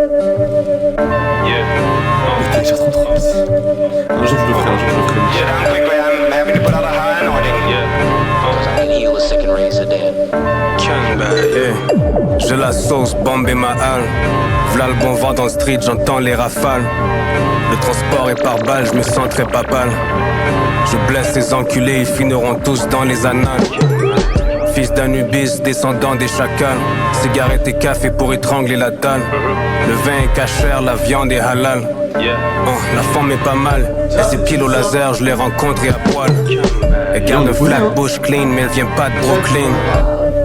Ok, j'ai trop trop. Un jour je le ferai, J'ai la sauce, bombe et ma halle. V'là le bon vent dans le street, j'entends les rafales. Le transport est par balle, je me sens très papal. Je blesse ces enculés, ils finiront tous dans les annales. Fils d'Anubis, descendant des chacals. Cigarettes et café pour étrangler la dalle. Le vin est cachère, la viande est halal. La forme est pas mal, et ses piles au laser, je les rencontre et à poil. Elle garde un flatbush clean, mais elle vient pas de Brooklyn.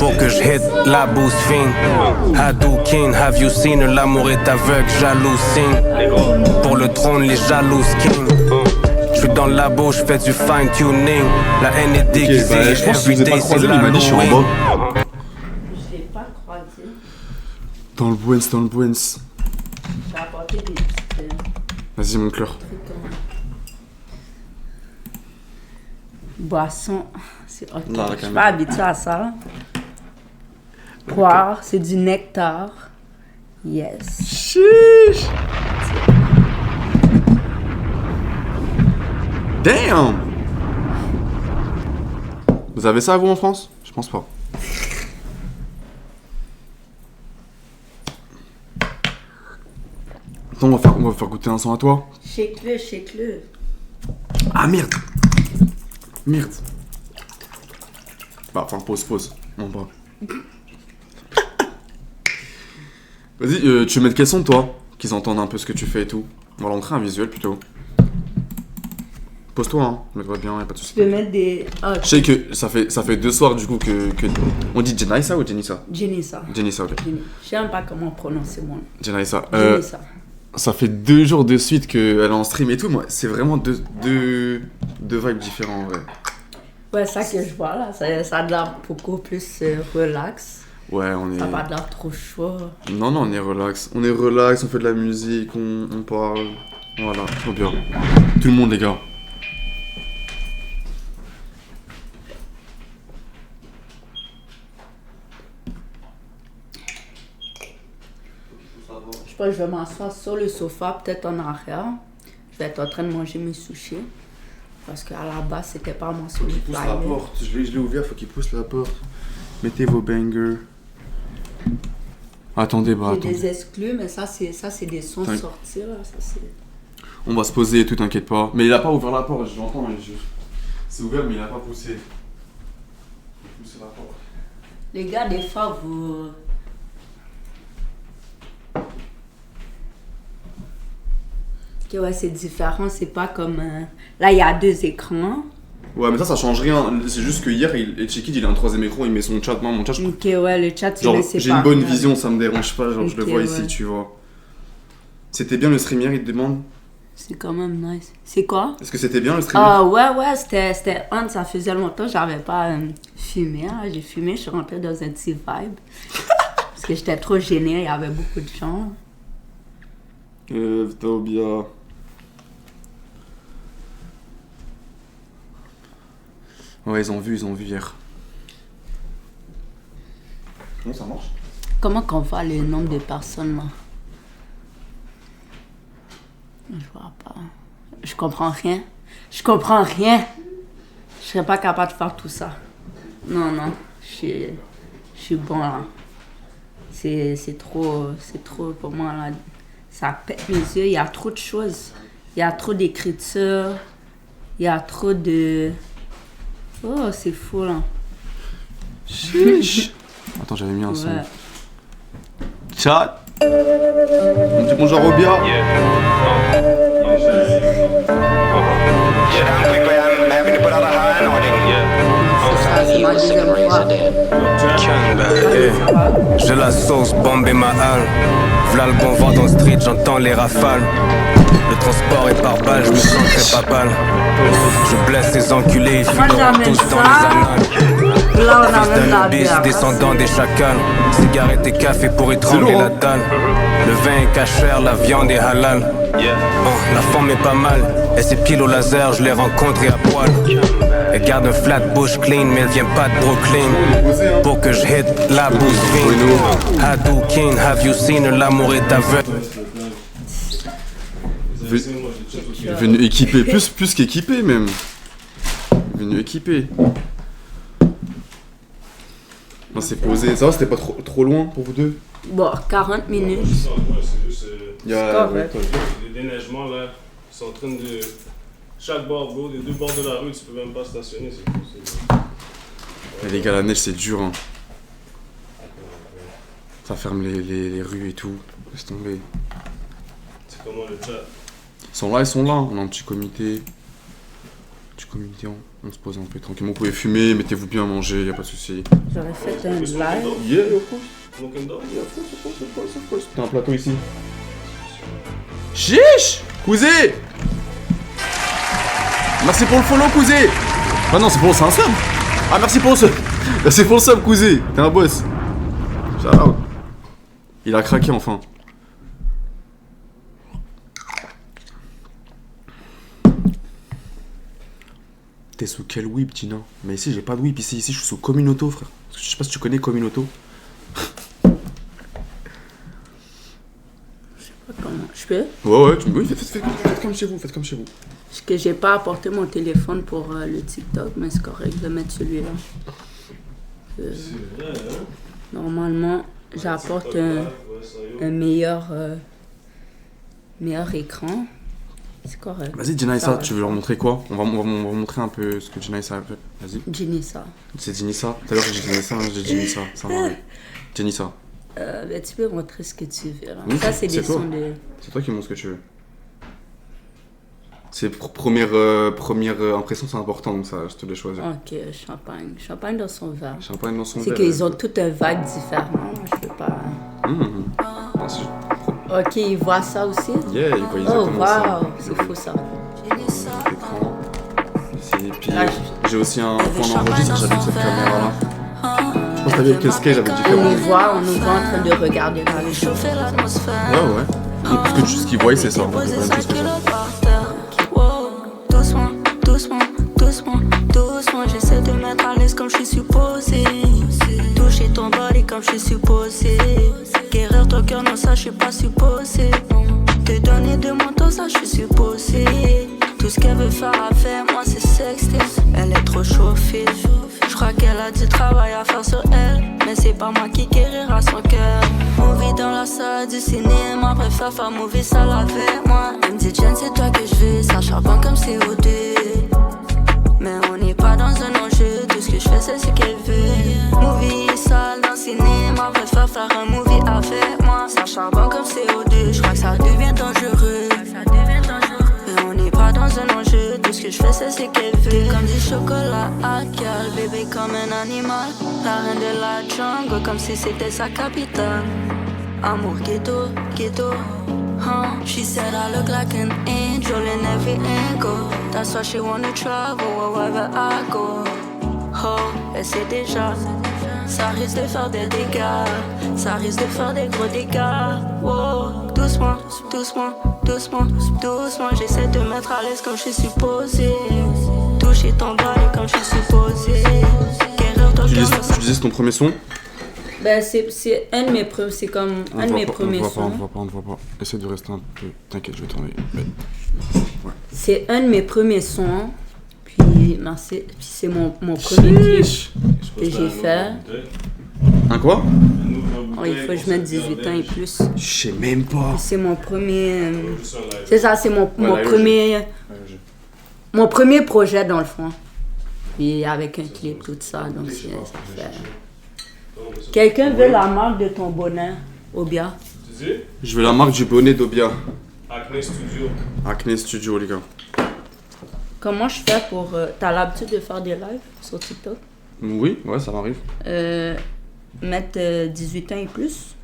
Pour que je hit la bouse fine. Hadouken, have you seen her? L'amour est aveugle, jaloux signe. Pour le trône, les jalouses king. J'suis dans le labo, j'fais du fine tuning. La haine est déguisée, je pense que je vous ai pas croisé, mais il m'a dit je suis en bas. Je l'ai pas croisé. Dans le Buens. J'ai apporté des petites Vas-y, mon cœur. boissons. C'est ok. Non, Je suis pas habituée à ça. Poire, c'est du nectar. Yes. Chiche. Damn. Vous avez ça, vous, en France? Je pense pas. Attends, on va faire goûter un sang à toi. Shake-le. Ah, merde. Bah, enfin, pause. Non, pas. Vas-y, tu veux mettre quel son, toi? Qu'ils entendent un peu ce que tu fais et tout. On va leur montrer un visuel, plutôt. Pose-toi, hein. Mets-toi bien, y'a pas de soucis. Tu peux mettre des... Oh, Je sais que ça fait 2 soirs, du coup, que... On dit Jenissa ou Jenissa? Jenissa, Ok. je sais même pas comment prononcer mon nom. Jenissa. Jenissa. Ça fait 2 jours de suite qu'elle est en stream et tout. Moi, c'est vraiment deux vibes différents, en vrai. Ouais, ça que je vois là, ça a l'air beaucoup plus relax. Ouais, on est... Ça n'a pas l'air trop chaud. Non, on est relax. On fait de la musique, on parle. Voilà, trop bien. Tout le monde, les gars. Je pense que je vais m'asseoir sur le sofa, peut-être en arrière. Je vais être en train de manger mes sushis. Parce qu'à la base, c'était pas mon sur le Pousse la porte. Je l'ai ouvert, faut qu'il pousse la porte. Mettez vos bangers. Attendez, J'ai attendez. des exclus, mais ça c'est des sons sortis là. Ça, c'est... On va se poser et tout, t'inquiète pas. Mais il a pas ouvert la porte, je l'entends, mais c'est ouvert, mais il a pas poussé. Il a poussé la porte. Les gars, des fois, vous... Ok, ouais, c'est différent, c'est pas comme... Là, il y a 2 écrans. Ouais, mais ça change rien. C'est juste que hier, Chikid, il a un 3ème écran, il met son chat. Moi, mon chat, Ok, ouais, le chat, genre, c'est j'ai une bonne vision, ça me dérange pas. Genre, je le vois ouais. ici, tu vois. C'était bien le stream hier, il te demande? C'est quand même nice. C'est quoi? Est-ce que c'était bien le stream? Ah ouais, c'était on, ça faisait longtemps, j'avais pas fumé. Hein. J'ai fumé, je suis rentrée dans un petit vibe. Parce que j'étais trop gênée, il y avait beaucoup de gens. Tobia. Ouais, ils ont vu hier. Comment ça marche? Comment qu'on voit le nombre de personnes là? Je vois pas. Je comprends rien. Je serais pas capable de faire tout ça. Non, je suis bon là. C'est trop pour moi là. Ça pète mes yeux, il y a trop de choses. Il y a trop d'écriture. Il y a trop de... Oh, c'est fou là. Chiche. Attends, j'avais mis un son. Ouais. Chat. On dit bonjour Robia. J'ai la sauce, bombe et ma halle. V'là le bon vent dans le street, j'entends les rafales. Le transport est par balle, je me sens très papal. Je blesse ces enculés, ils finiront tous dans les annales. là, on a Fils même la d'Anubis, bière. descendant des chacals. Cigarettes et café pour étrangler lourd, la hein. dalle. Le vin est cachère, la viande est halal. La forme est pas mal. Et ses piles au laser, je l'ai rencontrée à poil. Elle garde un flat bush clean, mais elle vient pas de Brooklyn. Pour que je hit la boost fine. Hadouken, have you seen her, l'amour est aveugle. Venu équipé, plus qu'équipé même. Venu équipé. Non, c'est posé. Ça va, c'était pas trop loin pour vous deux? Bon, 40 minutes. Ouais, c'est juste. Il y a... correct. Des déneigements là. Ils sont en train de. Chaque bord de l'eau, des deux bords de la rue, tu peux même pas stationner. C'est cool. Mais les gars, la neige c'est dur hein. Ça ferme les rues et tout. Laisse tomber. C'est comment le chat? Ils sont là. On a un petit comité. On se pose un peu tranquillement. Vous pouvez fumer, mettez-vous bien à manger, y a pas de souci. J'aurais fait un live. Yeah, of course. Smoking dog? Of course. T'as un plateau ici. Chiche! Cousé! Merci pour le follow, Cousé! Ah non, c'est un sub! Ah, merci pour le sub! C'est pour le sub, Cousé! T'es un boss! Shout out! Il a craqué enfin. T'es sous quel whip, Tina? Mais ici, j'ai pas de whip. Ici, je suis sous Communauto, frère. Je sais pas si tu connais Communauto. Comment? Je peux? Ouais, oui, faites comme chez vous, Parce que j'ai pas apporté mon téléphone pour le TikTok, mais c'est correct, je vais mettre celui-là. C'est vrai, hein? Normalement, j'apporte un meilleur écran. C'est correct. Vas-y, Jenissa, tu veux leur montrer quoi? On va montrer un peu ce que Jenissa a fait. Vas-y. Jenissa. C'est Jenissa. Tout à l'heure, j'ai dit Jenissa, j'ai dit Jenissa. Ça va. Jenissa. Ben, tu peux montrer ce que tu veux. Là. Oui, Ça, c'est des toi. sons de... C'est toi qui montres ce que tu veux. C'est première impression, c'est important, donc ça, je te l'ai choisi. Ok, champagne. Champagne dans son verre. Champagne dans son C'est verre. qu'ils ont tout un vibe différent. Je peux pas... Ah, Ok, ils voient ça aussi? yeah, il voit Oh, exactement ça. wow, c'est fou ça. Écran. Ici, puis Ah, j'ai aussi un point d'enregistrement, j'allume cette caméra-là. Je pense que t'avais quel skate, j'avais On différent. nous voit en train de regarder la vidéo. Ouais. Et parce que ce qu'ils voient, c'est ça. Doucement, j'essaie de mettre à l'aise comme je suis supposé. Toucher ton body comme je suis supposé. Guérir ton cœur, non, ça je suis pas supposé. Te donner de mon temps, ça je suis supposé. Tout ce qu'elle veut faire à faire, moi c'est sexter. Elle est trop chauffée. Je crois qu'elle a du travail à faire sur elle. Mais c'est pas moi qui guérira son cœur. Movie dans la salle du cinéma, préfère faire movie sale avec moi. Elle me dit Jen, c'est toi que je veux, ça charbonne comme CO2. Mais on n'est pas dans un enjeu, tout ce que je fais c'est ce qu'elle veut. Movie sale dans le cinéma, préfère faire un movie avec moi. Ça charbonne comme CO2, je crois que ça devient dangereux. Mais on n'est pas dans un enjeu, tout ce que je fais c'est ce qu'elle veut. T'es comme du chocolat à cale, bébé comme un animal. La reine de la jungle, comme si c'était sa capitale. Amour ghetto, ghetto. She said I look like an angel in every angle. That's why she wanna travel wherever I go. Oh, elle sait déjà. Ça risque de faire des dégâts. Ça risque de faire des gros dégâts. Wow, doucement, j'essaie de mettre à l'aise comme je suis supposé. Toucher ton body comme je suis supposé. Guérir ton cœur. Tu disais c'est ton premier son? Ben, c'est un de mes premiers, c'est comme un de mes premiers sons. On ne voit pas. Essaie de rester un peu. T'inquiète, je vais tourner. C'est un de mes premiers sons. Puis, merci. Puis c'est mon premier clip que j'ai fait. Un quoi? Oh, il faut que je mette 18 ans et plus. Je sais même pas. C'est mon premier. C'est ça, c'est mon Ouais, premier. Mon premier projet dans le fond. Puis avec un clip, tout ça. Donc, ça fait. Quelqu'un veut la marque de ton bonnet, Obia? Tu dis? Je veux la marque du bonnet d'Obia. Acne Studio. Acne Studio, les gars. Comment je fais pour. T'as l'habitude de faire des lives sur TikTok? Oui, ouais, ça m'arrive. Mettre 18 ans et plus?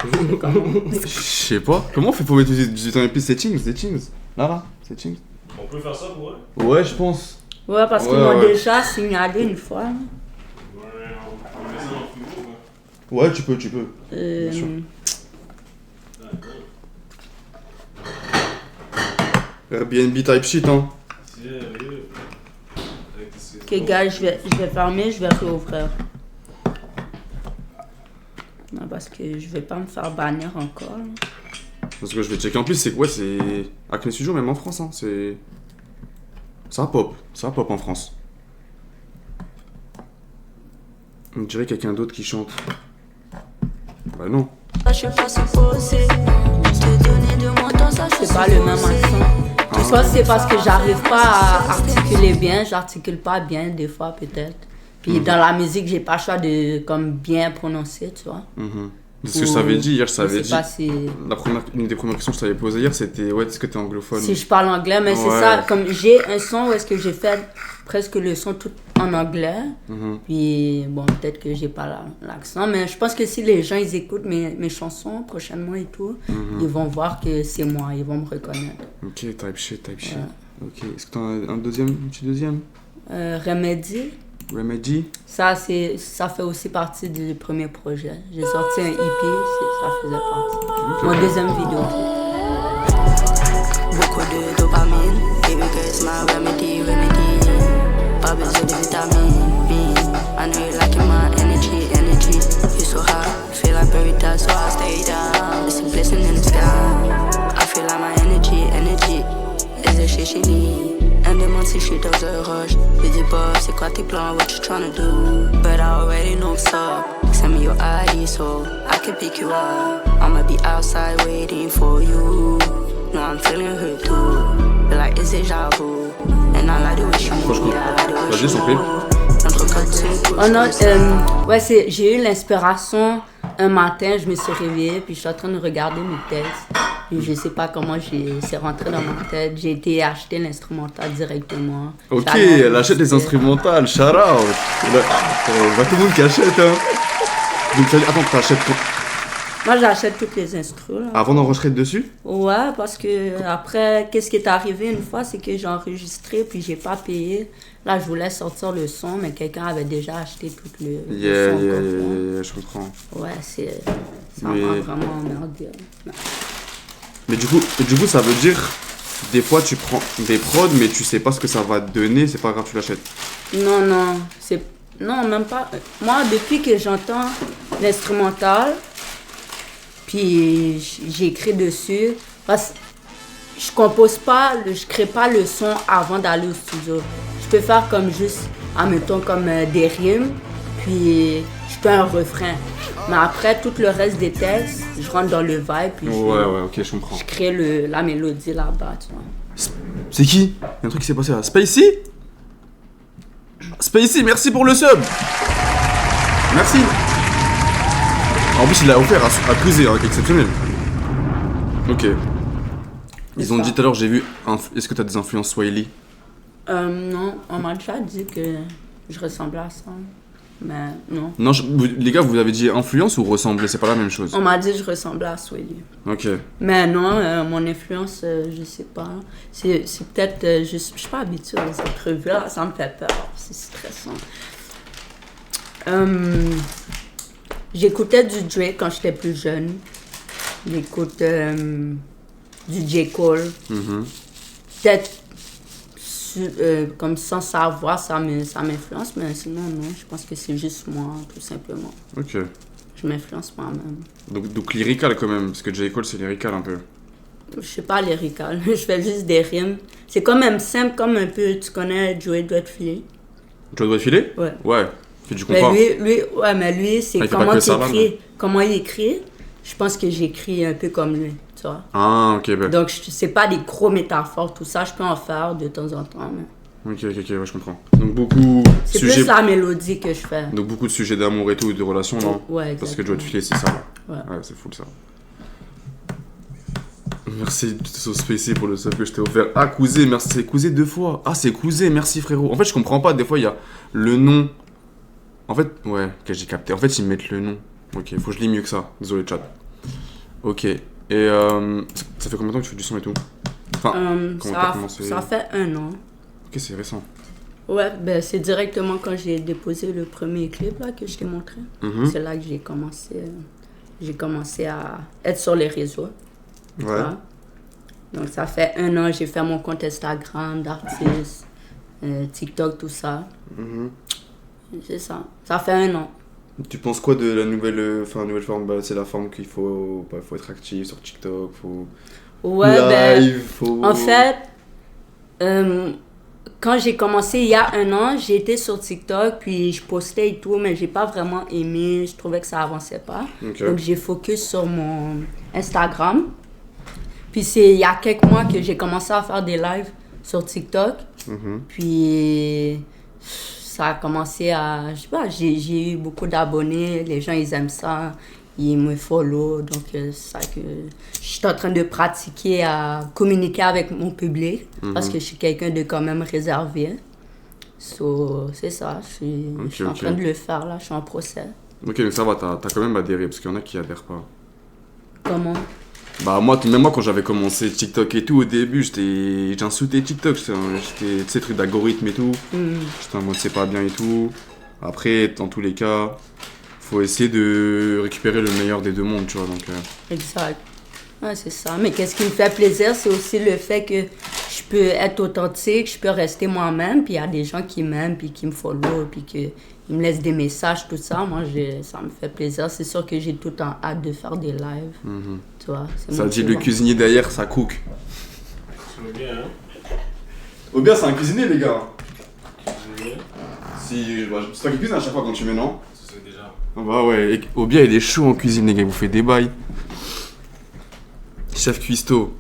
Je sais pas. Comment on fait pour mettre 18 ans et plus? C'est Chings. Là, c'est Chings. On peut faire ça pour elle? Ouais, je pense. Ouais, parce qu'ils m'ont déjà signalé une fois. Ouais, Ouais, tu peux. Bien sûr. Airbnb type shit, hein. Ok, gars, je vais fermer, je vais réouvrir. Non, parce que je vais pas me faire bannir encore. Parce que je vais checker en plus, c'est quoi? C'est Acne Studio, même en France, hein. C'est. Ça pop en France. On dirait quelqu'un d'autre qui chante. Bah non. Je suis pas supposée te donner de mon temps, ça je C'est suis pas le même supposée. accent. Soit c'est parce que j'arrive pas à articuler bien, j'articule pas bien des fois peut-être. Puis dans la musique, j'ai pas le choix de comme bien prononcer, tu vois. C'est ce que je t'avais dit hier, je t'avais dit. Pas si... Une des premières questions que je t'avais posées hier, c'était ouais, est-ce que t'es anglophone? Si je parle anglais, mais c'est Ouais. ça, comme j'ai un son où est-ce que j'ai fait presque le son tout en anglais. Puis bon, peut-être que j'ai pas l'accent, mais je pense que si les gens ils écoutent mes chansons prochainement et tout, ils vont voir que c'est moi, ils vont me reconnaître. Ok, type shit. Ok, est-ce que t'as un petit deuxième? Remedy, Remedy? ça fait aussi partie du premier projet. J'ai sorti un EP, ça faisait partie. Mon deuxième vidéo. Beaucoup de dopamine, baby girl, it's my remedy. Pas besoin de vitamine. I know you liking my energy. You so hot, feel like Berita, so I stay down. It's a blessing in the sky. I feel like my energy is the shit she need. Elle me demande si je suis dans un rush. Je dis Bob, c'est quoi tes plans, what you tryna do? But I already know what's up. Send me your ID so I can pick you up. I'ma be outside waiting for you. No, I'm feeling hurt too. Feel like it's déjà vous. And I like the way she move. Vas-y, s'il te plaît. Notre code c'est Oh non, ouais, j'ai eu l'inspiration un matin, je me suis réveillée, puis je suis en train de regarder mes textes. Puis je sais pas comment c'est rentré dans ma tête. J'ai été acheter l'instrumental directement. Ok, J'allais elle achète les enregistrer. instrumentales, shout out. Bah, tout le monde qui achète, hein. Donc, attends, t'achètes Moi, j'achète toutes les instrus, là. avant d'enregistrer dessus? Ouais, parce que après, qu'est-ce qui est arrivé une fois, c'est que j'ai enregistré, puis j'ai pas payé. Là, je voulais sortir le son, mais quelqu'un avait déjà acheté tout le son. Yeah, je comprends. Ouais, ça Mais- m'a vraiment emmerdé. Mais du coup, ça veut dire, des fois, tu prends des prods, mais tu sais pas ce que ça va te donner, c'est pas grave, tu l'achètes. Non, même pas. Moi, depuis que j'entends l'instrumental, puis j'écris dessus, parce que je compose pas, je crée pas le son avant d'aller au studio. Je peux faire comme juste, admettons, comme des rimes, puis je fais un refrain. Mais après, tout le reste des textes, je rentre dans le vibe, puis Ouais, ok, je comprends. je crée la mélodie là-bas, tu vois. C'est qui? Il y a un truc qui s'est passé là. Spacey? Spacey, merci pour le sub! Merci! En plus, il l'a offert à Cruiser, hein, exceptionnel. Ok. Ils ont dit tout à l'heure, j'ai vu. Est-ce que t'as des influences Swahili? Non, on m'a déjà dit que je ressemblais à ça. Mais non. Non, les gars, vous avez dit influence ou ressembler? C'est pas la même chose. On m'a dit que je ressemblais à Swahili. Ok. Mais non, mon influence, je sais pas. C'est peut-être. Je suis pas habituée à cette entrevues-là, ça me fait peur. C'est stressant. J'écoutais du Drake quand j'étais plus jeune. J'écoute du J. Cole. Peut-être comme sans savoir, ça m'influence, mais sinon, non, je pense que c'est juste moi, tout simplement. Ok. Je m'influence moi-même. Donc lyrical quand même, parce que J. Cole c'est lyrical un peu. Je suis pas lyrical, je fais juste des rimes. C'est quand même simple, comme un peu, tu connais Joey Doit Filer? Tu dois filer? Ouais. Ouais. Fait du Mais compas. lui, c'est Ah, il fait comment pas que tu ça, là, écris. Comment il écrit, je pense que j'écris un peu comme lui, tu vois. Ah, ok, bah. Donc, c'est pas des gros métaphores, tout ça, je peux en faire de temps en temps, mais Ok, ouais, je comprends. Donc beaucoup c'est sujets. plus la mélodie que je fais. Donc beaucoup de sujets d'amour et tout, de relations, non? Ouais, Parce que exactement. Joe de filer, c'est ça. Ouais. Ouais, c'est full ça. Merci so Spacey pour le sub que je t'ai offert. Ah, Cousé, merci. C'est Cousé 2 fois. Ah, c'est Cousé, merci frérot. En fait, je comprends pas. Des fois, il y a le nom. En fait, ouais, ok, j'ai capté. En fait, ils mettent le nom. Ok, faut que je lis mieux que ça. Désolé, chat. Ok. Et ça fait combien de temps que tu fais du son et tout? Enfin, comment t'as commencé? Ça fait 1 an. Ok, c'est récent. Ouais, ben c'est directement quand j'ai déposé le premier clip là, que je t'ai montré. Mhm. C'est là que j'ai commencé à être sur les réseaux. tu Ouais. vois. Donc ça fait 1 an, j'ai fait mon compte Instagram d'artiste, TikTok, tout ça. Mhm. C'est ça. Ça fait 1 an. Tu penses quoi de la nouvelle forme? Bah, c'est la forme qu'il faut être actif sur TikTok, faut Ouais, ben, live, faut... en fait, quand j'ai commencé il y a 1 an, j'ai été sur TikTok, puis je postais et tout, mais j'ai pas vraiment aimé, je trouvais que ça avançait pas. Ok. Donc j'ai focus sur mon Instagram. Puis c'est il y a quelques mois que j'ai commencé à faire des lives sur TikTok. Mhm. Puis ça a commencé à, je sais pas, j'ai eu beaucoup d'abonnés, les gens ils aiment ça, ils me follow, donc c'est ça que je suis en train de pratiquer à communiquer avec mon public parce que je suis quelqu'un de quand même réservé. So, c'est ça, je suis en ok. train de le faire là, je suis en procès. Ok, mais ça va, t'as quand même adhéré, parce qu'il y en a qui adhèrent pas. Comment? Bah même moi quand j'avais commencé TikTok et tout, au début, j'ai insulté TikTok, j'étais, tu sais, truc d'algorithme et tout. J'étais en mode c'est pas bien et tout. Après, dans tous les cas, faut essayer de récupérer le meilleur des deux mondes, tu vois, donc... Exact. Ouais, c'est ça. Mais qu'est-ce qui me fait plaisir, c'est aussi le fait que je peux être authentique, je peux rester moi-même, puis il y a des gens qui m'aiment, puis qui me follow, puis qu'ils me laissent des messages, tout ça. Moi, ça me fait plaisir. C'est sûr que j'ai tout le temps hâte de faire des lives. Tu vois, c'est Ça dit le motivant. cuisinier derrière, ça cook. C'est bien, hein? Au bien, c'est un cuisinier, les gars. Cuisinier, C'est toi qui cuisines à chaque fois quand tu mets, non? c'est déjà. Ah bah ouais, et Obia il est chaud en cuisine les gars, il vous fait des bails. Chef cuistot.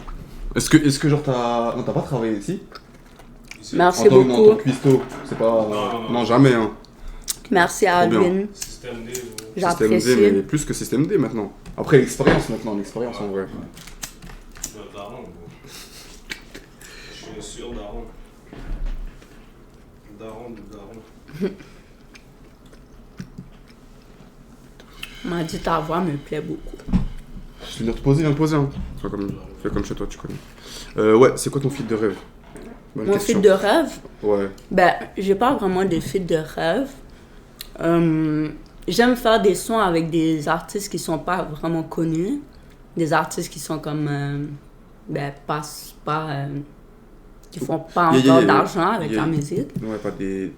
Est-ce que genre t'as... Non t'as pas travaillé ici? Ici, Merci Non, beaucoup. en cuistot, c'est pas... Non. Non jamais hein. Merci à Trop bien. Alvin. Système D, Système J'apprécie. D mais plus que système D maintenant. Après l'expérience en vrai. je suis un daron, gros. Je suis un sûr daron. Daron de daron. On m'a dit ta voix me plaît beaucoup. Je viens de te poser hein. Fais comme chez toi, tu connais. Ouais, c'est quoi ton feat de rêve? Bonne Mon question. feat de rêve, Ouais. ben, j'ai pas vraiment de feat de rêve. J'aime faire des sons avec des artistes qui sont pas vraiment connus. Des artistes qui sont comme... ben, qui font pas encore d'argent avec la musique. Ouais, pas des...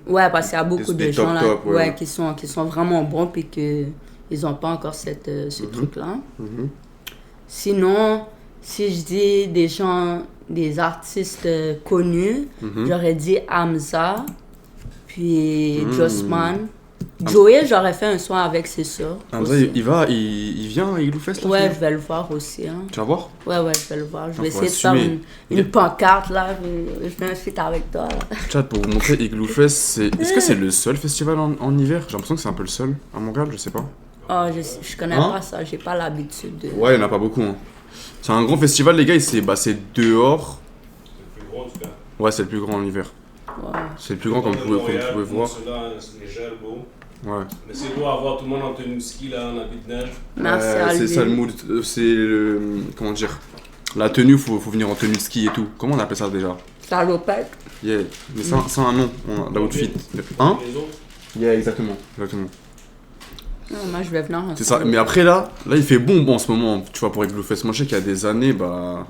Ouais, parce qu'il y a beaucoup Des de gens là top, ouais. qui sont vraiment bons puis qu'ils ont pas encore ce truc-là. Mhm. Sinon, si je dis des gens, des artistes connus, j'aurais dit Hamza, puis Jossman. Joey, j'aurais fait un son avec, c'est sûr. Hamza, aussi. il vient à Igloo Fest là? Ouais, je vais le voir aussi. Hein. Tu vas voir? Ouais, je vais le voir. Je vais faut essayer de faire assumer. une pancarte là. Je fais un feat avec toi. Là. Chat, pour vous montrer, Igloo Fest, est-ce que c'est le seul festival en hiver? J'ai l'impression que c'est un peu le seul à Montréal, je sais pas. Oh, je connais Hein? pas ça, j'ai pas l'habitude de. Ouais, il n'y en a pas beaucoup. Hein. C'est un grand festival, les gars, c'est dehors. C'est le plus gros, en tout cas. Ouais, c'est le plus grand en hiver. Ouais. C'est le plus grand, comme vous pouvez voir. Ceux-là, c'est les gels beaux. Ouais. Mais c'est beau avoir tout le monde en tenue de ski, là, en habit de neige. Merci à C'est lui. ça le mood. C'est le. Comment dire? La tenue, faut venir en tenue de ski et tout. Comment on appelle ça déjà? Salopette. Yeah. Mais c'est un nom, l'outfit. Hein? Les autres, Yeah, exactement. Non, moi, je vais venir en C'est ça. Mais après, là, il fait bon en ce moment. Tu vois, pour Igloo Fest. Moi, je sais qu'il y a des années, bah.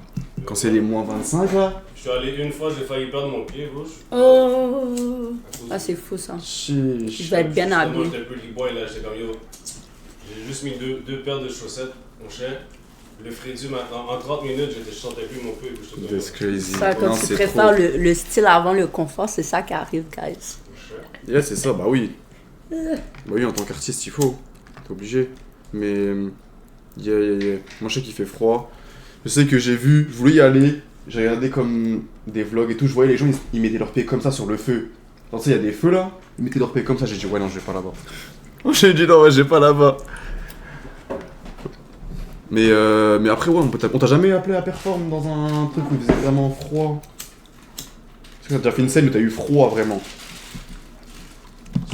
Quand c'est les moins 25, là. je suis allé une fois, j'ai failli perdre mon pied gauche. Oh! Ah, c'est fou ça. Je vais être bien Moi, habillé. j'étais un peu boy là, j'étais comme yo. J'ai juste mis deux paires de chaussettes, mon cher. Le frédu maintenant, en 30 minutes, je sentais plus mon pied. J'étais comme, That's crazy. Ça, quand Non, tu c'est préfères trop. le style avant le confort, c'est ça qui arrive, guys. Yeah, c'est ça, bah oui. Bah oui, en tant qu'artiste, il faut. T'es obligé. Mais. Yeah. Moi, je sais qu'il fait froid. Je sais que je voulais y aller. J'ai regardé comme des vlogs et tout. Je voyais les gens, ils mettaient leurs pieds comme ça sur le feu. Genre, tu sais, il y a des feux là. Ils mettaient leurs pieds comme ça. J'ai dit, ouais, non, je vais pas là-bas. J'ai dit, non, ouais, je vais pas là-bas. Mais après, ouais, on t'a jamais appelé à perform dans un truc où il faisait vraiment froid? Parce que t'as déjà fait une scène où t'as eu froid vraiment.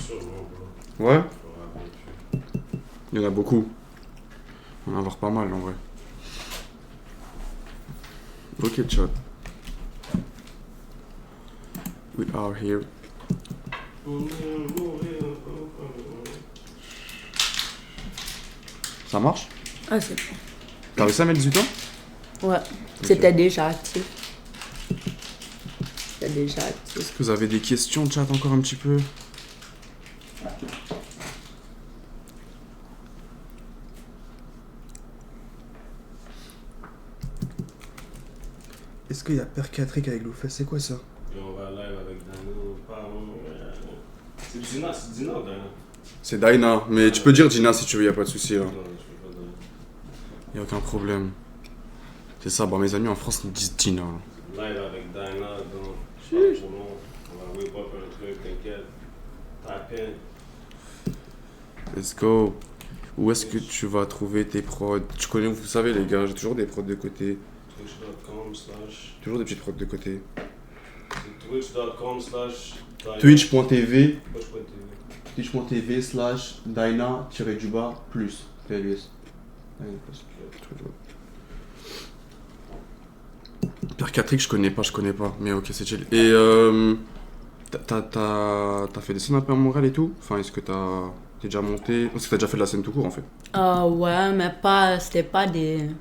sûrement, bro. Ouais? Je me rappelle plus. Il y en a beaucoup. On va en avoir pas mal en vrai. Ok, chat. We are here. Ça marche? Ah, c'est bon. T'as réussi à mettre 18 ans? Ouais, c'était déjà actif. C'était déjà actif. Est-ce que vous avez des questions, chat, encore un petit peu? Est-ce qu'il y a Percatric avec Loufès? C'est quoi ça? Et on va live avec Dano. C'est Gina, c'est Dina ou Dana? C'est Dyna, mais tu peux dire Gina si tu veux, y a pas de souci là. Non, je peux pas donner. Y a aucun problème. C'est ça, bon, mes amis en France ils me disent Gina. Live avec Dana, donc je sais pas pour nous. On va whip up un truc, t'inquiète. Type in. Let's go. Où est-ce que tu vas trouver tes prods? Tu connais, vous savez les gars, j'ai toujours des prods de côté. Twitch.com/. Toujours des petites prods de côté. Twitch.com/. Twitch.tv Twitch.tv. Twitch.tv/Dyna-plus PLUS. Percatric, je connais pas, mais ok, c'est chill. Et t'as fait des scènes un peu à Montréal et tout? Enfin, est-ce que t'es déjà monté? Parce que t'as déjà fait de la scène tout court en fait. Ouais, mais c'était pas des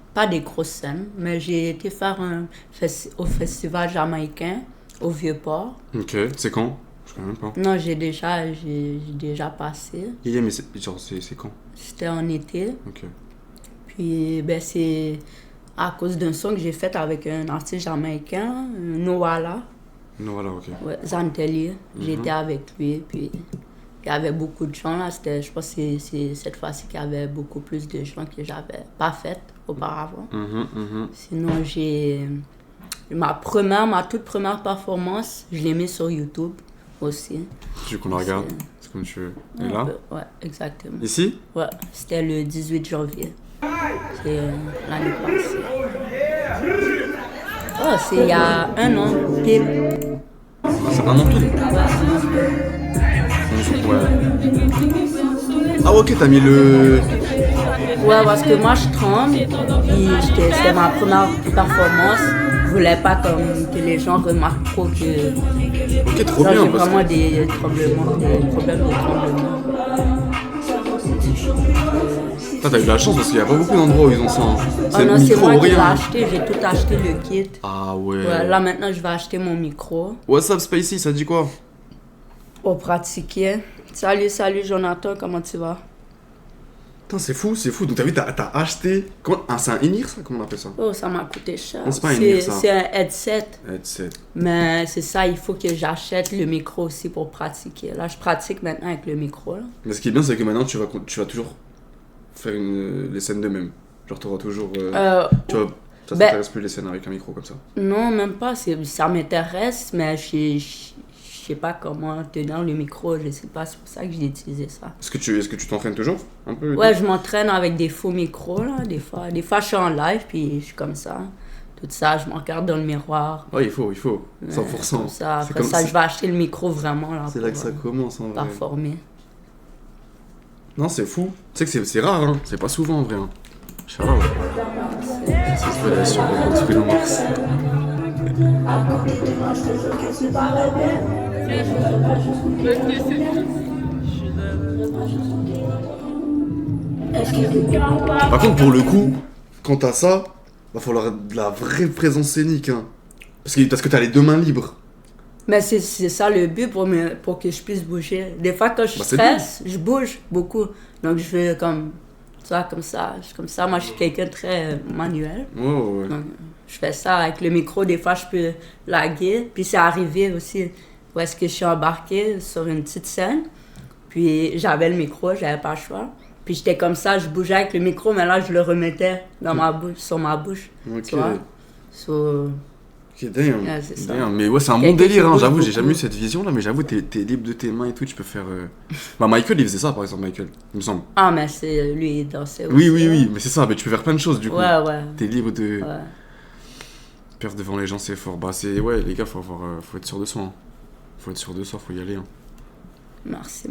grosses scènes. Mais j'ai été faire au festival jamaïcain, au Vieux-Port. Ok, c'est quand? Je connais même pas. Non, j'ai déjà passé. Yeah, mais c'est quand? C'était en été. Ok. Puis, ben, c'est à cause d'un son que j'ai fait avec un artiste jamaïcain, Noala, Non, voilà, ok. ouais, Zantellier. J'étais avec lui, puis il y avait beaucoup de gens là. Je pense que c'est cette fois-ci qu'il y avait beaucoup plus de gens que j'avais pas fait auparavant. Sinon, ma toute première performance, je l'ai mis sur YouTube aussi. Tu veux qu'on la regarde? C'est comme tu veux. Et là? Ouais, exactement. Ici? Ouais, c'était le 18 janvier. C'est l'année passée. Oh, c'est il y a un an, pile. C'est un an tout? Ah ok, t'as mis le... Ouais, parce que moi je tremble, puis c'était ma première performance. Je voulais pas que les gens remarquent trop que Ok, trop genre, bien. j'ai Parce vraiment que... des problèmes de tremblement. T'as eu de la chance parce qu'il y a pas beaucoup d'endroits où ils ont ça. Hein. Ah non, le c'est micro moi ou qui l'ai rien. acheté, j'ai tout acheté le kit. Ah ouais. Ouais, là maintenant je vais acheter mon micro What's up Spacey, ça dit quoi? pour pratiquer. Salut Jonathan, comment tu vas? Putain, c'est fou. Donc t'as vu, t'as acheté... c'est un in-ear ça? Comment on appelle ça? Oh, ça m'a coûté cher. Non, c'est pas un in-ear, ça. C'est un headset. Headset. Mais c'est ça, il faut que j'achète le micro aussi pour pratiquer. Là, je pratique maintenant avec le micro. Là. Mais ce qui est bien, c'est que maintenant tu vas toujours faire les scènes de même. Genre t'auras toujours... tu vois, ça t'intéresse plus les scènes avec un micro comme ça. Non, même pas. Ça m'intéresse, mais je sais pas comment tenir le micro. Je sais pas, c'est pour ça que j'ai utilisé ça. Est-ce que tu t'entraînes toujours un peu? Ouais, je m'entraîne avec des faux micros, là, des fois. Des fois, je suis en live, puis je suis comme ça. Tout ça, je me regarde dans le miroir. Ouais, il faut. 100%. Comme ça. C'est Après comme ça, si- je vais acheter le micro vraiment, là. C'est là que ça commence en vrai. performer. Non, c'est fou. Tu sais que c'est rare, hein. C'est pas souvent en vrai. Hein. Ciao. C'est ce que là sur le Bruno Mars. Par contre, pour le coup, quand t'as ça, va falloir de la vraie présence scénique. Hein. Parce que t'as les deux mains libres. Mais c'est ça le but pour que je puisse bouger. Des fois, quand je Bah, c'est stresse, je bouge beaucoup. Donc, je fais comme ça, comme ça. Je suis comme ça. Moi, je suis quelqu'un de très manuel. Ouais. Donc, je fais ça avec le micro. Des fois, je peux laguer. Puis, c'est arrivé aussi où est-ce que je suis embarquée sur une petite scène. Puis, j'avais le micro, j'avais pas le choix. Puis, j'étais comme ça, je bougeais avec le micro, mais là, je le remettais dans ma bouche, sur ma bouche. Ok. Tu vois? So, Ok, damn. Ouais, c'est ça. Damn. Mais ouais, c'est un bon Quelqu'un qui délire, hein. bouge J'avoue, j'ai beaucoup. jamais eu cette vision là, mais j'avoue, t'es libre de tes mains et tout, tu peux faire. Bah, Michael, il faisait ça par exemple, Michael, il me semble. ah, mais c'est lui, il dansait aussi. Oui, mais c'est ça, mais tu peux faire plein de choses du coup. Ouais. T'es libre de. Ouais. Perdre devant les gens, c'est fort. Bah, c'est. Ouais, les gars, faut être sûr de soi. Hein. Faut être sûr de soi, faut y aller. Hein. Merci.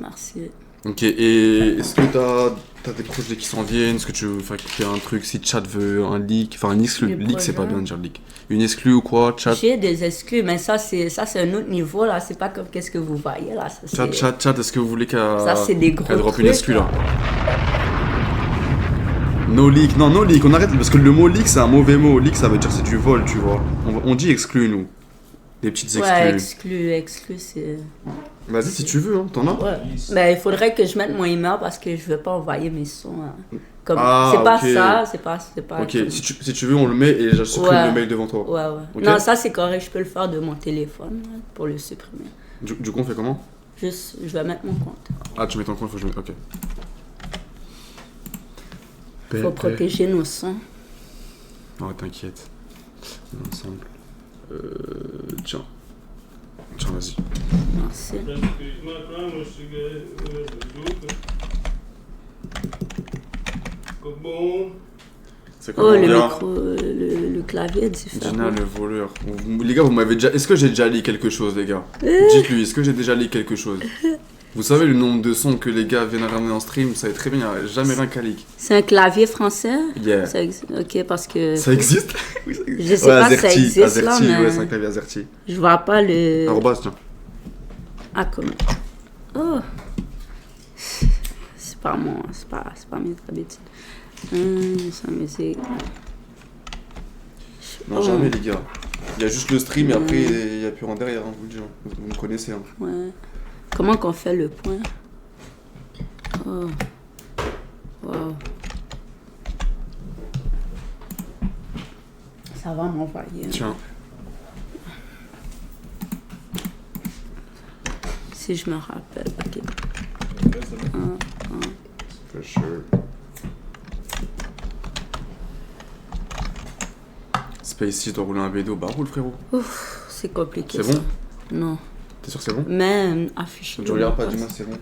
Ok, et est-ce que t'as des projets qui s'en viennent? Est-ce que tu veux faire écouter un truc si Chat veut un leak? Enfin, un exclu. Des Leak, c'est pas projets. bien de dire leak. Une exclu ou quoi? Chat, J'ai des exclus, mais ça c'est un autre niveau là. C'est pas comme qu'est-ce que vous voyez là. Ça, chat, est-ce que vous voulez ça, c'est des gros qu'elle drop une trucs, exclu là? là. No leak, non, no leak, on arrête parce que le mot leak c'est un mauvais mot. Leak ça veut dire c'est du vol, tu vois. On dit exclu nous. Des petites Ouais, exclus. exclu, c'est. Vas-y si tu veux, hein, t'en as? Ouais. Mais il faudrait que je mette mon email parce que je veux pas envoyer mes sons. Hein. Comme... Ah, c'est pas ok. ça, c'est pas. Ok, comme- si tu veux on le met et je supprime Ouais. le mail devant toi. Ouais. Ok. Non, ça c'est correct, je peux le faire de mon téléphone là, pour le supprimer. Du coup on fait comment? Juste, je vais mettre mon compte. Ah tu mets ton compte, faut que je mette, ok. Faut protéger nos sons. Non, t'inquiète. On est ensemble. Tiens. Tiens, vas-y. Merci. C'est Oh, comment le bien micro, le clavier est différent. Gina, le voleur. Les gars, vous m'avez déjà... Est-ce que j'ai déjà lu quelque chose, les gars? Dites-lui, est-ce que j'ai déjà lu quelque chose? Vous savez le nombre de sons que les gars viennent ramener en stream, vous savez très bien, il n'y a jamais rien qu'à leak. C'est un clavier français? Yeah. Ok, parce que. Ça existe? Oui, ça existe. Je sais pas si ça existe là, Azerty, mais. ouais, c'est un clavier Azerty. Je vois pas le. Arrobas, tiens. Ah, comme. Oh! C'est pas moi, c'est pas mes habitudes. Ça me c'est. Non, jamais, les gars. Il y a juste le stream et après, il n'y a plus rien derrière, hein, vous le dis. Hein. Vous me connaissez. Hein. Ouais. Comment qu'on fait le point? Oh. Wow. Ça va m'envoyer. Tiens. Si je me rappelle. Ok. For sure. Spacey, je dois rouler un bédo. Bah, roule, frérot. Ouf, c'est compliqué. C'est ça. bon? Non. T'es sûr que c'est bon? Mais affiche. Je regarde pas, dis-moi si c'est bon.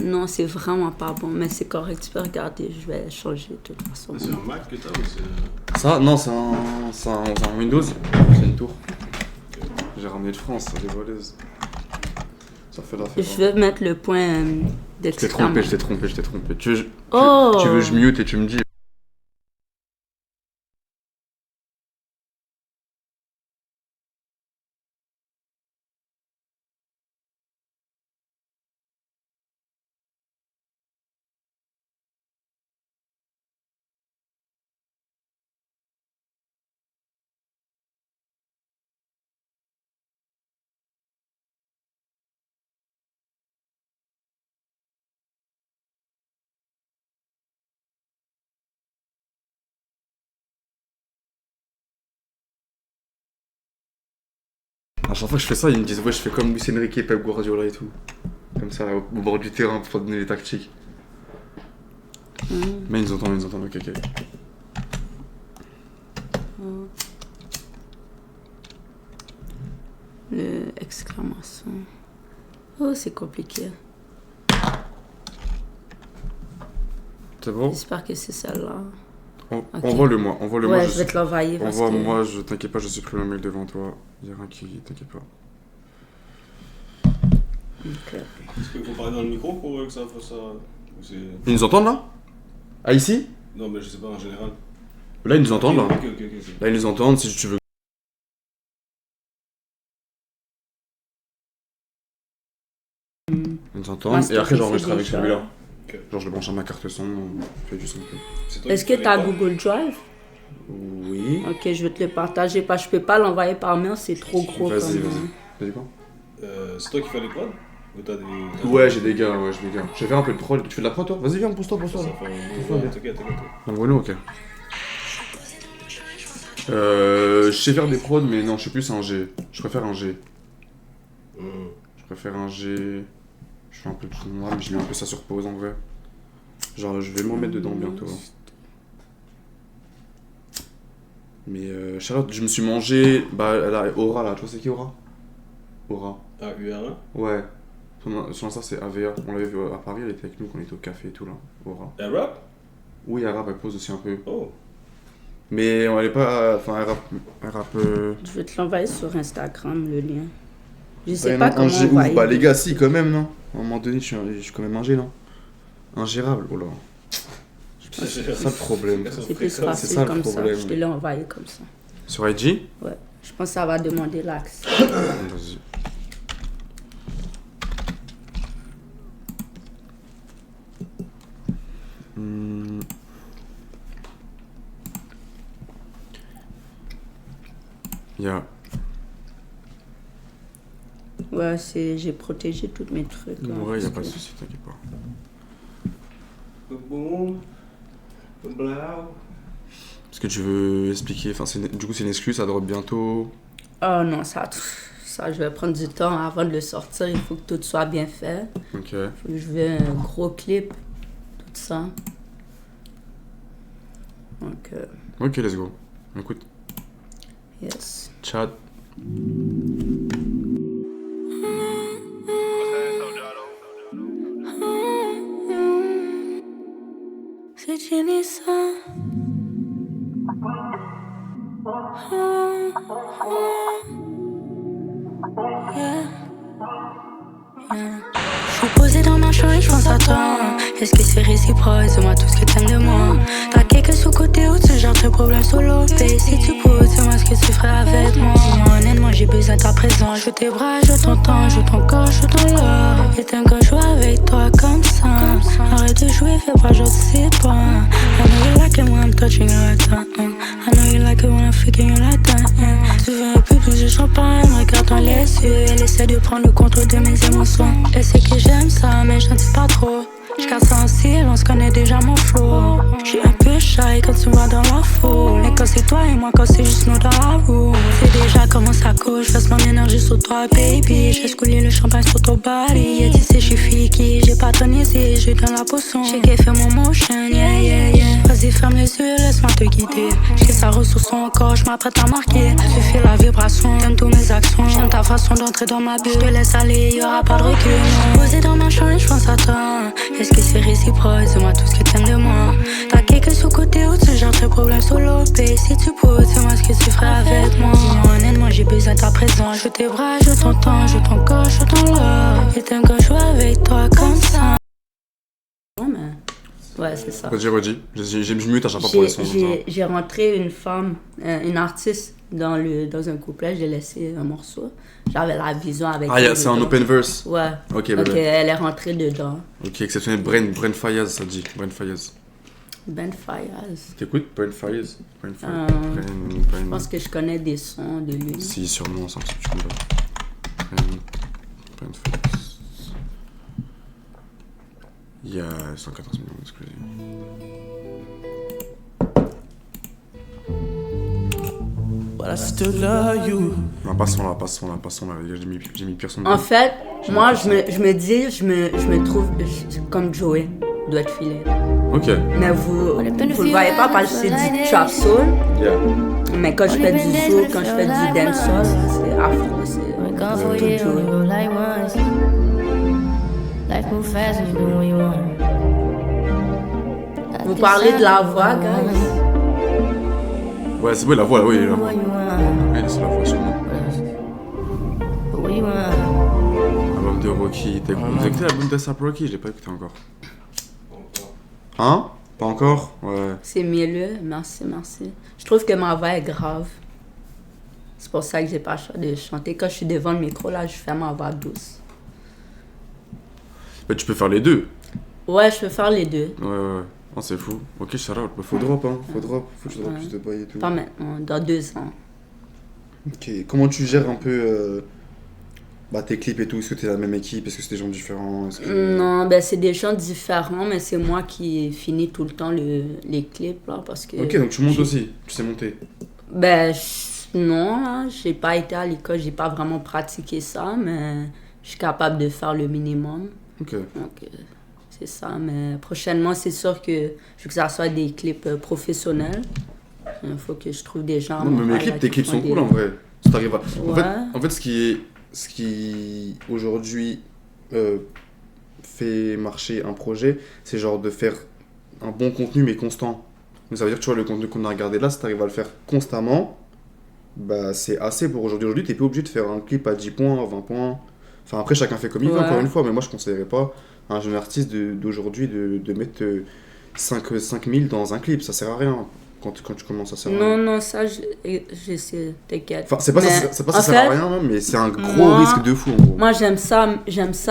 Non, c'est vraiment pas bon, mais c'est correct. Tu peux regarder, je vais changer de toute façon. C'est un Mac que t'as ou c'est. Ça, non, c'est un Windows. C'est une tour. J'ai ramené de France, des voleuses. Ça fait l'affaire. Je vais mettre le point Je t'ai trompé, je t'ai trompé, je t'ai trompé. Tu veux, Oh. tu veux, je mute et tu me dis. À chaque fois que je fais ça, ils me disent ouais, je fais comme Luis Enrique et Pep Guardiola et tout. Comme ça, au bord du terrain pour donner les tactiques. Mais ils nous entendent, ok, ok. Le exclamation. Oh, c'est compliqué. C'est bon? J'espère que c'est celle-là. Envoie-le-moi, envoie-le-moi. Ouais, je vais te l'envoyer parce que... Envoie-moi, t'inquiète pas, je supprime le mail devant toi. Y'a rien qui. T'inquiète pas. Ok. Est-ce qu'il faut parler dans le micro pour que ça fasse ça? Ou c'est. Ils nous entendent là? Ah, ici? Non, mais je sais pas en général. Là, ils nous entendent là. Ok. Là, ils nous entendent si tu veux. Ils nous entendent. Moi, Et après, c'est j'enregistre avec déjà. celui-là. Ok. Genre, je le branche à ma carte son, je fais du son. C'est toi Est-ce qui que fais tu as les prods? Google Drive? Oui. Ok, je vais te le partager parce que je peux pas l'envoyer par mail, c'est trop gros Vas-y, comme... vas-y. Vas-y, quoi? C'est toi qui fais les prods? Ou t'as des. Ouais, j'ai des gars, j'ai des gars. Je vais faire un peu de prod. Tu fais de la prod, toi? Vas-y, viens, pose-toi. Ça fait un. T'inquiète. Envoie-le, ok. Je sais faire des prods, mais non, je suis plus un G. Je préfère un G. Je préfère un G. Je fais un peu de son noir, mais je mets un peu ça sur pause en vrai. Genre, je vais m'en mettre dedans bientôt. Mais Charlotte, je me suis mangé. Bah, là, Aura là, tu vois, c'est qui Aura? Aura. Ah, UR1? Ouais. Son Insta, c'est AVA. On l'avait vu à Paris, elle était avec nous quand on était au café et tout là. Aura. Elle rap? Oui, elle rappe, elle pose aussi un peu. Oh. Mais elle est pas. Enfin, elle rappe. Je vais te l'envoyer sur Instagram, le lien. Je Ouais, sais pas non, comment un G ouf. envoyer. Bah, les gars, si, quand même, non? À un moment donné, je suis quand même un G, non? Ingérable, oh là. C'est ça le problème. C'est plus C'est facile ça le comme ça. problème. Je te l'ai envoyé comme ça. Sur IG? Ouais. Je pense que ça va demander l'accès. Vas-y. Yeah. Ouais, j'ai protégé tous mes trucs. Là, Ouais, y a parce pas de que- souci, t'inquiète pas. Boum. Blau. Est-ce que tu veux expliquer, enfin, du coup, c'est une excuse, ça drop bientôt. Oh non, ça, je vais prendre du temps avant de le sortir. Il faut que tout soit bien fait. Ok. Faut que je veux un gros clip, tout ça. Donc, Ok, let's go. Écoute, yes. chat. C'est Jenissa. Je suis posée dans ma chambre et je pense à toi. Est-ce que c'est réciproque? Dis-moi tout ce que t'aimes de moi. T'as quelques sous-côtés ou tu gères tes problèmes solo. Babe, si tu poses, dis-moi ce que tu ferais avec moi. Dis-moi honnêtement, j'ai besoin de ta présence. Je veux tes bras, je veux ton temps, je veux ton corps, je veux ton love. Et t'aimes quand je joue avec toi comme ça. Arrête de jouer, fais pas genre tu sais pas. I know you like it when I'm touching you like that. I know you like it when I'm freaking you like that. Tu veux un peu plus de champagne, regarde dans les yeux. Elle essaie de prendre le contrôle de mes émotions. Elle sait que j'aime ça, mais je n'en dis pas trop. J'garde ça en silence, on connaît déjà mon flow. J'suis un peu shy quand tu me vois dans la foule. Mais quand c'est toi et moi, quand c'est juste nous dans la roue. C'est déjà comment ça coule, j'fasse mon énergie sur toi, baby. J'ai couler le champagne sur ton body. Et tu sais, j'suis freaky, j'ai pas ton essai, je donne la potion. J'ai kiffé mon motion, yeah, yeah, yeah. Vas-y, ferme les yeux, laisse-moi te guider. J'ai sa ressource son corps, j'm'apprête à marquer. Tu fais la vibration, t'aimes tous mes actions. J'aime ta façon d'entrer dans ma bulle. J'te laisse aller, y'aura pas de recul. Posé dans ma chambre et j'pense à toi. Est-ce que c'est réciproque? Dis-moi tout ce que t'aimes de moi. T'as quelques sous-côtés où tu gères tes problèmes solo. Babe, si tu poses, dis-moi ce que tu ferais avec moi. Dis-moi honnêtement, j'ai besoin de ta présence. Je veux tes bras, je veux ton temps, je veux ton corps, je veux ton love. Et t'aimes quand je joue avec toi comme ça. Non, mais... Ouais, c'est ça. Redis. Je mute à chaque fois pour les sons. J'ai rentré une femme, une artiste dans un couplet, j'ai laissé un morceau. J'avais la vision avec Ah, elle c'est un dedans. open verse. Ouais. Ok, Donc bébé. elle est rentrée dedans. Ok, exceptionnel. Brent Fayaz, ça dit. Brent Fayaz. Ben Fayaz. T'écoutes Brent Fayaz? Brent Fayaz. Je pense que je connais des sons de lui. Si, sûrement, ça me semble que tu connais. Brent Fayaz. Il y a 114 millions d'exclusifs. But I still love you. Non, passons là. J'ai mis pire son. En fait, moi, je me dis, je me trouve comme Joey doit être filé. Ok. Mais vous le voyez pas parce que c'est du trap soul. Yeah. Mais quand je fais du soul, quand je fais du dancehall, c'est afro, c'est Gone for tout years, we Joey. go like once. Life move fast and you do what you want. Vous parlez de la voix, guys. Ouais, c'est oui, la voix, oui, la voix. What you want, Ouais, c'est la voix, sûrement. but what you want. Album de Rocky. T'as écouté l'album d'A$AP Rocky? J'ai pas écouté encore. Hein? Pas encore? Ouais. C'est mielleux, merci. Je trouve que ma voix est grave. C'est pour ça que j'ai pas le choix de chanter. Quand je suis devant le micro, là, je fais ma voix douce. Bah, tu peux faire les deux. Ouais, je peux faire les deux. Ouais. Oh, c'est fou. Ok, shout out. Bah, faut drop, hein. Faut que tu drop Ouais. plus de bails et tout. Pas maintenant, dans 2 ans. Ok. Comment tu gères un peu tes clips et tout? Est-ce que t'es la même équipe? Est-ce que c'est des gens différents? Non, ben c'est des gens différents, mais c'est moi qui finis tout le temps les clips, là, parce que... Ok, donc tu montes aussi. Tu sais monter. Ben, non, hein, j'ai pas été à l'école, j'ai pas vraiment pratiqué ça, mais je suis capable de faire le minimum. Ok. Donc, c'est ça. Mais prochainement, c'est sûr que je veux que ça soit des clips professionnels. Il faut que je trouve des gens. Non, mais mes clips, tes clips sont cool en vrai. Ça t'arrive à... Ouais. En fait, ce qui aujourd'hui fait marcher un projet, c'est genre de faire un bon contenu mais constant. Donc ça veut dire que tu vois, le contenu qu'on a regardé là, si t'arrives à le faire constamment, bah c'est assez pour aujourd'hui. Aujourd'hui, t'es plus obligé de faire un clip à 10 points, à 20 points. Enfin, après, chacun fait comme il veut, Ouais. encore une fois, mais moi je conseillerais pas un jeune artiste d'aujourd'hui de mettre 5 000 dans un clip. Ça sert à rien. Quand tu commences à servir. Non, ça, je sais, t'inquiète. Enfin, c'est pas Mais ça, ça en sert à fait, rien, mais c'est un gros moi- risque de fou, en gros. Moi, j'aime ça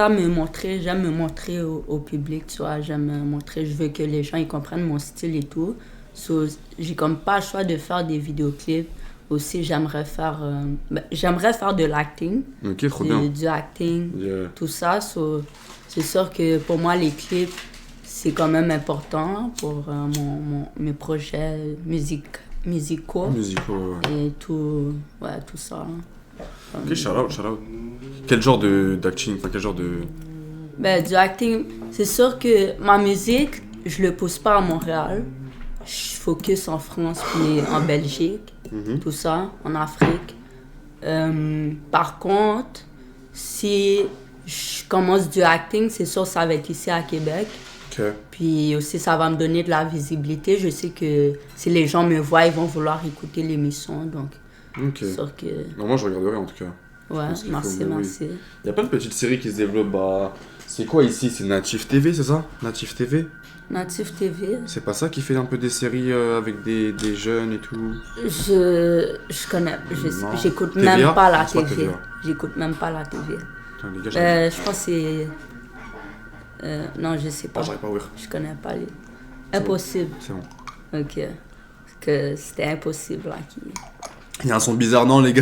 me montrer, j'aime me montrer au public, tu vois, j'aime me montrer, je veux que les gens, ils comprennent mon style et tout. So, j'ai comme pas le choix de faire des vidéoclips. Aussi, j'aimerais faire de l'acting, Ok, trop bien. du acting, Yeah. tout ça. So, c'est sûr que pour moi, les clips, c'est quand même important pour mes projets musicaux Musique, ouais. et tout ça. Ok, shout out. Quel genre d'acting, enfin quel genre de... Ben, du acting, c'est sûr que ma musique, je le pousse pas à Montréal. Je focus en France puis en Belgique, tout ça, en Afrique. Par contre, si je commence du acting, c'est sûr que ça va être ici à Québec. Ok. Puis aussi, ça va me donner de la visibilité. Je sais que si les gens me voient, ils vont vouloir écouter l'émission. Donc, Ok. c'est sûr que... Non, moi je regarderai en tout cas. Ouais, pense qu'il faut, merci, mais oui. merci. Il y a plein de petites séries qui se développent. Bah, c'est quoi ici? C'est Native TV, c'est ça? Native TV? Native TV, C'est pas ça qui fait un peu des séries avec des jeunes et tout? je connais, Non. j'écoute TVA? même pas la C'est pas TV. TVA. J'écoute même pas la TV. Putain, les gars, j'arrive Je pense que c'est... non, je sais pas. j'arrive pas à ouvrir. Je connais pas les... Impossible. C'est bon. Ok. Parce que c'était impossible là. Il y a un son bizarre, non, les gars?